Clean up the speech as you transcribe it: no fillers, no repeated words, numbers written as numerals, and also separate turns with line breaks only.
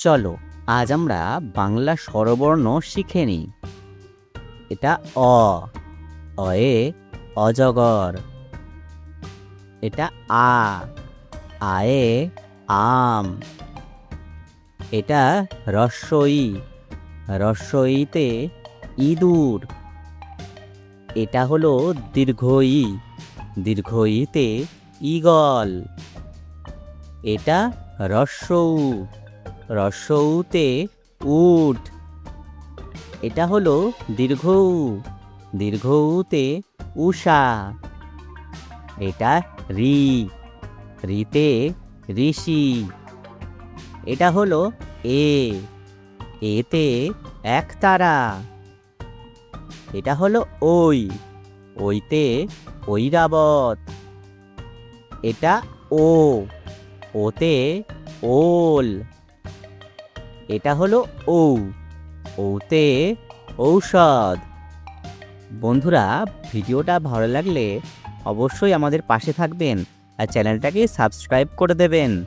চলো আজ আমরা বাংলা স্বরবর্ণ শিখে নিই। এটা অ, অয়ে অজগর। এটা আ, আয়ে আম। এটা রস্বই, রস্বইতে ইঁদুর। এটা হলো দীর্ঘই, দীর্ঘইতে ঈগল। এটা রস্বউ, রস্বউতে উট। এটা হলো দীর্ঘউ, দীর্ঘউতে উষা। এটা রি, রিতে ঋষি। এটা হলো এ, এতে একতারা। এটা হলো ওই, ওইতে ঐরাবত। এটা ও, ওতে ওল। এটা হলো ঔ, ঔতে ঔষধ। বন্ধুরা, ভিডিওটা ভালো লাগলে অবশ্যই আমাদের পাশে থাকবেন আর চ্যানেলটাকে সাবস্ক্রাইব করে দেবেন।